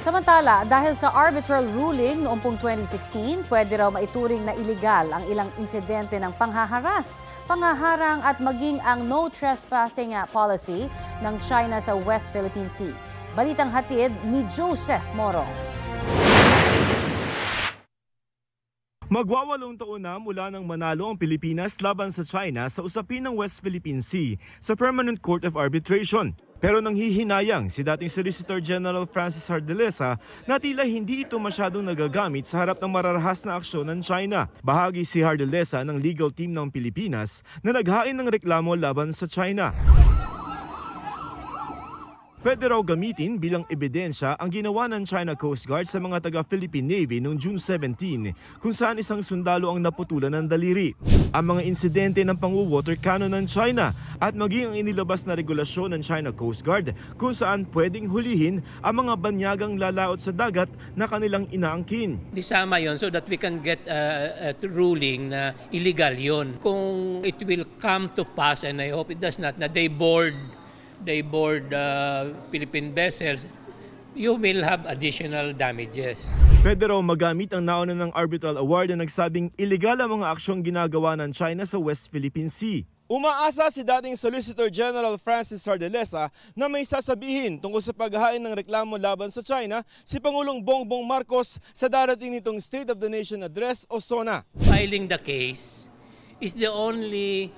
Samantala, dahil sa arbitral ruling noong 2016, pwede raw maituring na iligal ang ilang insidente ng panghaharas, pangaharang at maging ang no trespassing policy ng China sa West Philippine Sea. Balitang hatid ni Joseph Morong. Magwawalong taon na mula nang manalo ang Pilipinas laban sa China sa usapin ng West Philippine Sea sa Permanent Court of Arbitration. Pero nanghihinayang si dating Solicitor General Francis Hardilesa na tila hindi ito masyadong nagagamit sa harap ng mararahas na aksyon ng China. Bahagi si Hardilesa ng legal team ng Pilipinas na naghain ng reklamo laban sa China. Pwede raw gamitin bilang ebidensya ang ginawa ng China Coast Guard sa mga taga-Philippine Navy noong June 17 kung saan isang sundalo ang naputulan ng daliri. Ang mga insidente ng pang-water cannon ng China at maging ang inilabas na regulasyon ng China Coast Guard kung saan pwedeng hulihin ang mga banyagang lalaot sa dagat na kanilang inaangkin. Disama yon so that we can get a ruling na illegal yon. Kung it will come to pass, and I hope it does not, na they board Philippine vessels, you will have additional damages. Pwede raw magamit ang nauna ng arbitral award na nagsabing iligal ang mga aksyong ginagawa ng China sa West Philippine Sea. Umaasa si dating Solicitor General Francis Hardilesa na may sasabihin tungkol sa paghahain ng reklamo laban sa China si Pangulong Bongbong Marcos sa darating nitong State of the Nation Address o SONA. Filing the case is the only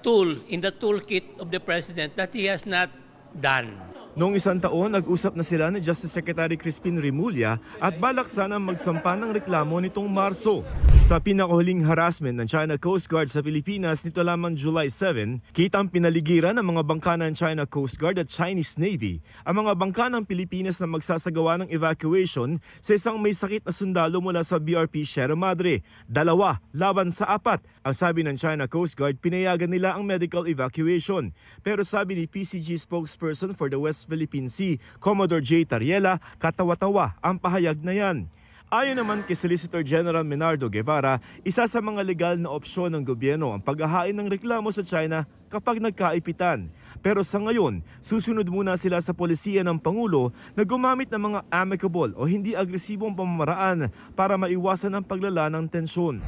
tool in the toolkit of the President that he has not done. Noong isang taon, nag-usap na sila ni Justice Secretary Crispin Remulla at balak sanang magsampa ng reklamo nitong Marso. Sa pinakahuling harassment ng China Coast Guard sa Pilipinas nito lamang July 7, kitang pinaligiran ng mga bangka ng China Coast Guard at Chinese Navy ang mga bangka ng Pilipinas na magsasagawa ng evacuation sa isang may sakit na sundalo mula sa BRP Sierra Madre. 2 laban sa 4. Ang sabi ng China Coast Guard, pinayagan nila ang medical evacuation. Pero sabi ni PCG spokesperson for the West Philippine Sea, Commodore J. Tariela, katawa-tawa ang pahayag na yan. Ayon naman kay Solicitor General Menardo Guevara, isa sa mga legal na opsyon ng gobyerno ang paghahain ng reklamo sa China kapag nagkaipitan. Pero sa ngayon, susunod muna sila sa polisiya ng Pangulo na gumamit ng mga amicable o hindi agresibong pamamaraan para maiwasan ang paglala ng tensyon.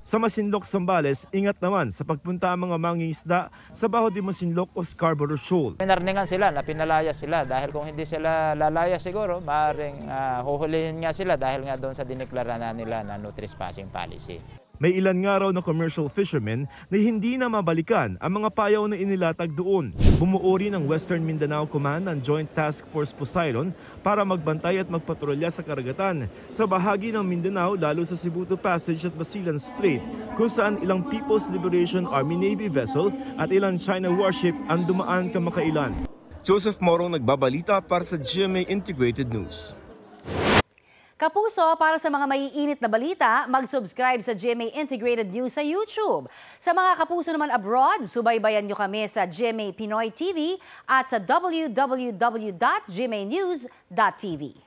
Sa Masinloc, Zambales, ingat naman sa pagpunta ang mga mangingisda sa Baho de Masinloc o Scarborough Shoal. Pinarningan sila na pinalaya sila dahil kung hindi sila lalaya siguro, maaaring huhulihin nga sila dahil nga doon sa dineklara na nila na no trespassing policy. May ilan nga raw na commercial fishermen na hindi na mabalikan ang mga payaw na inilatag doon. Bumuo rin ang Western Mindanao Command ng Joint Task Force Poseidon para magbantay at magpatrolya sa karagatan sa bahagi ng Mindanao lalo sa Cebuto Passage at Basilan Strait kung saan ilang People's Liberation Army Navy vessel at ilang China warship ang dumaan kamakailan. Joseph Morong nagbabalita para sa GMA Integrated News. Kapuso, para sa mga maiinit na balita, mag-subscribe sa GMA Integrated News sa YouTube. Sa mga kapuso naman abroad, subaybayan nyo kami sa GMA Pinoy TV at sa www.gmanews.tv.